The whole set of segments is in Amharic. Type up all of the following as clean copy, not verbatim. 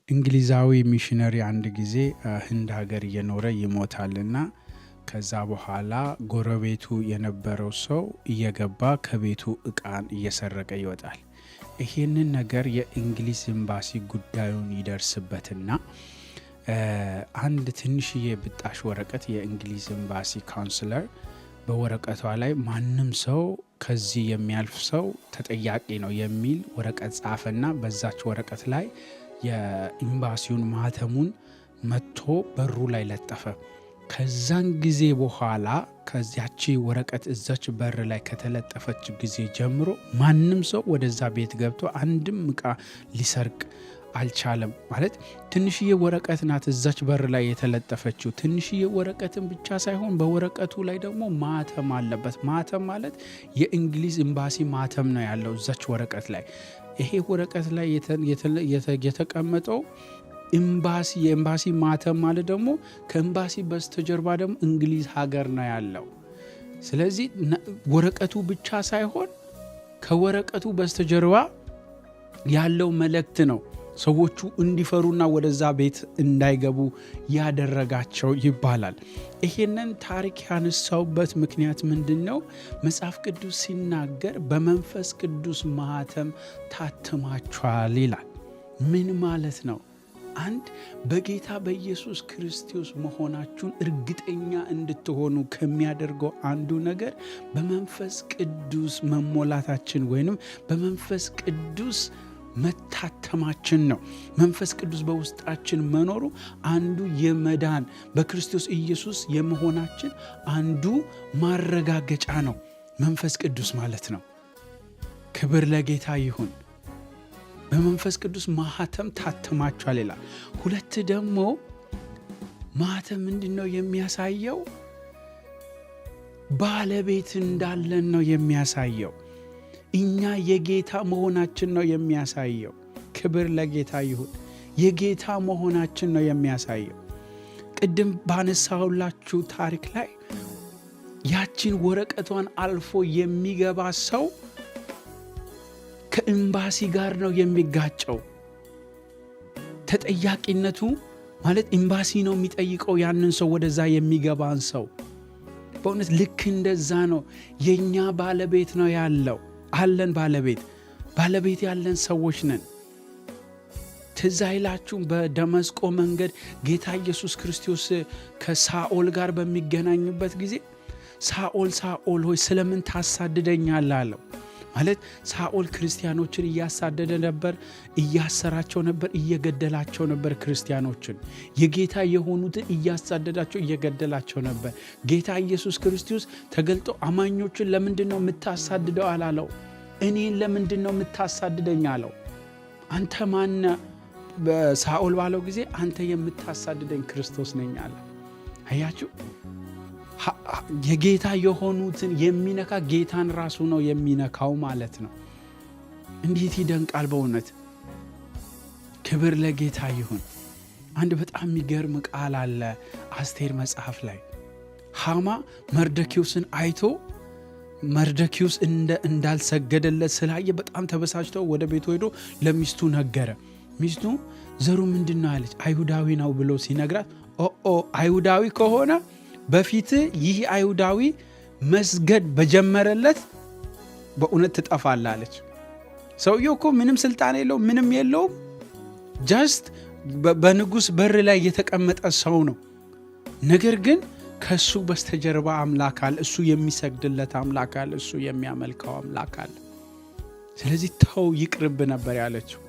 እንግሊዛዊ ሚሽነሪ አንድ ጊዜ ህንድ ሀገር እየኖረ ይሞታልና ከዛ በኋላ ጎረቤቱ የነበረው ሰው እየገባ ከቤቱ እቃን እየሰረቀ ይወጣል። ይሄንን ነገር የእንግሊዝ ኤምባሲ ጉዳዩን ይደርስበትና አንድ ትንሽዬ ብጣሽ ወረቀት የእንግሊዝ ኤምባሲ ካውንስለር በወረቀቷ ላይ ማንም ሰው ከዚህ የሚያልፍ ሰው ተጠያቂ ነው የሚል ወረቀት ጻፈና በዛች ወረቀት ላይ የኤምባሲውን ማህተሙን መጥቶ በሩ ላይ ለጠፈ። ከዛን ጊዜ በኋላ ከዚያቺ ወረቀት እዛች በር ላይ ከተለጠፈች ጊዜ ጀምሮ ማንም ሰው ወደዛ ቤት ገብቶ አንድም ዕቃ ሊሰርቅ አልቻለም። ማለት ትንሽዬ ወረቀት ናት እዛች በር ላይ የተለጠፈችው። ትንሽዬ ወረቀትን ብቻ ሳይሆን በወረቀቱ ላይ ደግሞ ማተም አለበት። ማተም ማለት የእንግሊዝ ኤምባሲ ማተም ነው ያለው እዛች ወረቀት ላይ። ይሄ ወረቀት ላይ የተቀመጠው የኤምባሲ ማተም ማለት ደግሞ ከኤምባሲ በስተጀርባ ደግሞ እንግሊዝ ሀገር ነው ያለው። ስለዚህ ወረቀቱ ብቻ ሳይሆን ከወረቀቱ በስተጀርባ ያለው መልእክት ነው ሰዎቹ እንዲፈሩና ወደዛ ቤት እንዳይገቡ ያደረጋቸው ይባላል። ይሄንን ታሪክ ያነሳውበት ምክንያት ምንድነው? መጽሐፍ ቅዱስ ሲናገር በመንፈስ ቅዱስ ማህተም ታትማችኋል ይላል። ምን ማለት ነው? አንድ በጌታ በኢየሱስ ክርስቶስ መሆናችሁን እርግጠኛ እንድትሆኑ ከሚያደርገው አንዱ ነገር በመንፈስ ቅዱስ መሞላታችን ወይንም በመንፈስ ቅዱስ መታተማችን ነው። መንፈስ ቅዱስ በውስጣችን መኖሩ አንዱ የመዳን በክርስቶስ ኢየሱስ የመሆናችን አንዱ ማረጋገጫ ነው። መንፈስ ቅዱስ ማለት ነው። ክብር ለጌታ ይሁን። በመንፈስ ቅዱስ ማህተም ታትማችኋል ይላል። ሁለት ደግሞ ማህተም ምንድነው የሚያሳየው? ባለቤት እንዳለን ነው የሚያሳየው። እኛ የጌታ መሆናችን ነው የሚያሳየው። ክብር ለጌታ ይሁን። የጌታ መሆናችን ነው የሚያሳየው። ቅድም ባነሳሁላችሁ ታሪክ ላይ ያችን ወረቀቷን አልፎ የሚገባ ሰው ከኤምባሲ ጋር ነው የሚጋጨው። ተጠያቂነቱ ማለት ኤምባሲ ነው የሚጠይቀው ያንን ሰው፣ ወደዛ የሚገባን ሰው። በእውነት ልክ እንደዛ ነው። የኛ ባለቤት ነው ያለው። አለን ባለቤት ያለን ሰዎች ነን። ትዝ አይላችሁም? በደመስቆ መንገድ ጌታ ኢየሱስ ክርስቶስ ከሳኦል ጋር በሚገናኝበት ጊዜ ሳኦል ሳኦል ሆይ ስለምን ታሳድደኛለህ አለው። ማለት ሳኦል ክርስቲያኖችን እያሳደደ ነበር፣ እያሰራቸው ነበር፣ እየገደላቸው ነበር። ክርስቲያኖችን የጌታ የሆኑትን እያሳደዳቸው እየገደላቸው ነበር። ጌታ ኢየሱስ ክርስቶስ ተገልጦ አማኞችን ለምንድን ነው የምታሳድደው አላለው። እኔን ለምንድን ነው የምታሳድደኝ አለው። አንተ ማነ? ሳኦል ባለው ጊዜ አንተ የምታሳድደኝ ክርስቶስ ነኝ አለ። አያችሁ፣ የጌታ የሆኑትን የሚነካ ጌታን ራሱ ነው የሚነካው ማለት ነው። እንዴት ይደንቃል በእውነት። ክብር ለጌታ ይሁን። አንድ በጣም የሚገርም ቃል አለ አስቴር መጽሐፍ ላይ። ሃማ መርደኪዮስን አይቶ መርደኪዮስ እንዳልሰገደለት ስላየ በጣም ተበሳጭተው ወደ ቤቱ ሄዶ ለሚስቱ ነገረ። ሚስቱ ዘሩ ምንድነው አለች። አይሁዳዊ ነው ብሎ ሲነግራት አይሁዳዊ ከሆነ በፊት ይህ አይሁዳዊ መስገድ በጀመረለት በእውነት ትጠፋለህ አለች። ሰውየው እኮ ምንም ስልጣን የለውም፣ ምንም የለውም። ጀስት በንጉሥ በር ላይ የተቀመጠ ሰው ነው። ነገር ግን ከሱ በስተጀርባ አምላክ አለ። እሱ የሚሰግድለት አምላክ አለ። እሱ የሚያመልከው አምላክ አለ። ስለዚህ ተው ይቅርብ ነበር ያለችው።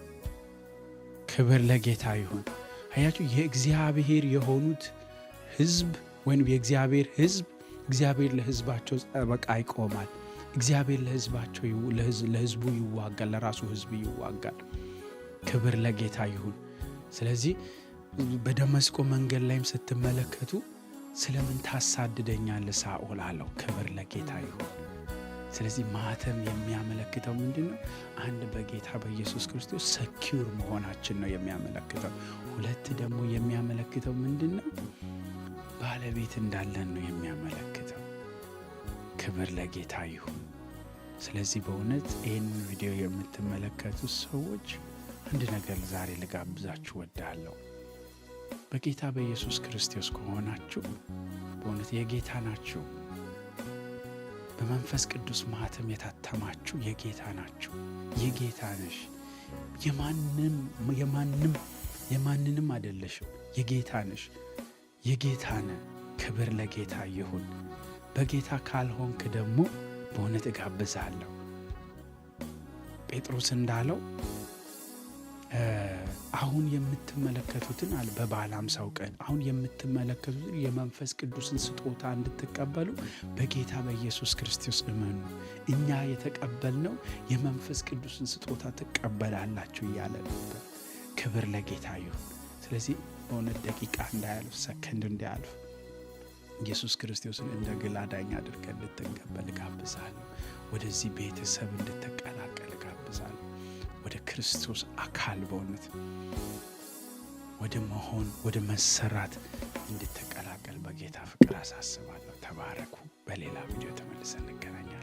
ክብር ለጌታ ይሁን። አያችሁ፣ የእግዚአብሔር የሆኑት ሕዝብ ወይም የእግዚአብሔር ሕዝብ እግዚአብሔር ለሕዝባቸው ጠበቃ ይቆማል። እግዚአብሔር ለሕዝቡ ይዋጋል፣ ለራሱ ሕዝብ ይዋጋል። ክብር ለጌታ ይሁን። ስለዚህ በደመስቆ መንገድ ላይም ስትመለከቱ ስለምን ታሳድደኛለህ ሳኦል አለው። ክብር ለጌታ ይሁን። ስለዚህ ማህተም የሚያመለክተው ምንድነው? አንድ በጌታ በኢየሱስ ክርስቶስ ሰኪውር መሆናችን ነው የሚያመለክተው። ሁለት ደግሞ የሚያመለክተው ምንድነው? ባለቤት እንዳለን ነው የሚያመለክተው። ክብር ለጌታ ይሁን። ስለዚህ በእውነት ይህን ቪዲዮ የምትመለከቱ ሰዎች አንድ ነገር ዛሬ ልጋብዛችሁ ወዳለሁ። በጌታ በኢየሱስ ክርስቶስ ከሆናችሁ በእውነት የጌታ ናችሁ። በመንፈስ ቅዱስ ማኅተም የታተማችሁ የጌታ ናችሁ። የጌታ ነሽ። የማንንም አይደለሽም። የጌታ ነሽ። የጌታ ነህ። ክብር ለጌታ ይሁን። በጌታ ካልሆንክ ደግሞ በእውነት እጋብዛለሁ። ጴጥሮስ እንዳለው አሁን የምትመለከቱትን አለ በበዓለ ሃምሳው ቀን አሁን የምትመለከቱትን የመንፈስ ቅዱስን ስጦታ እንድትቀበሉ በጌታ በኢየሱስ ክርስቶስ እመኑ። እኛ የተቀበልነው የመንፈስ ቅዱስን ስጦታ ትቀበላላችሁ እያለ ነበር። ክብር ለጌታ ይሁን። ስለዚህ በእውነት ደቂቃ እንዳያልፍ፣ ሰከንድ እንዳያልፍ ኢየሱስ ክርስቶስን እንደ ግል አዳኝ አድርገን እንድትቀበል ጋብዛለሁ። ወደዚህ ቤተሰብ እንድትቀላቀል ጋብዛለሁ። ወደ ክርስቶስ አካል በእውነት ወደ መሆን ወደ መሰራት እንድትቀላቀል በጌታ ፍቅር አሳስባለሁ። ተባረኩ። በሌላ ቪዲዮ ተመልሰን እንገናኛለን።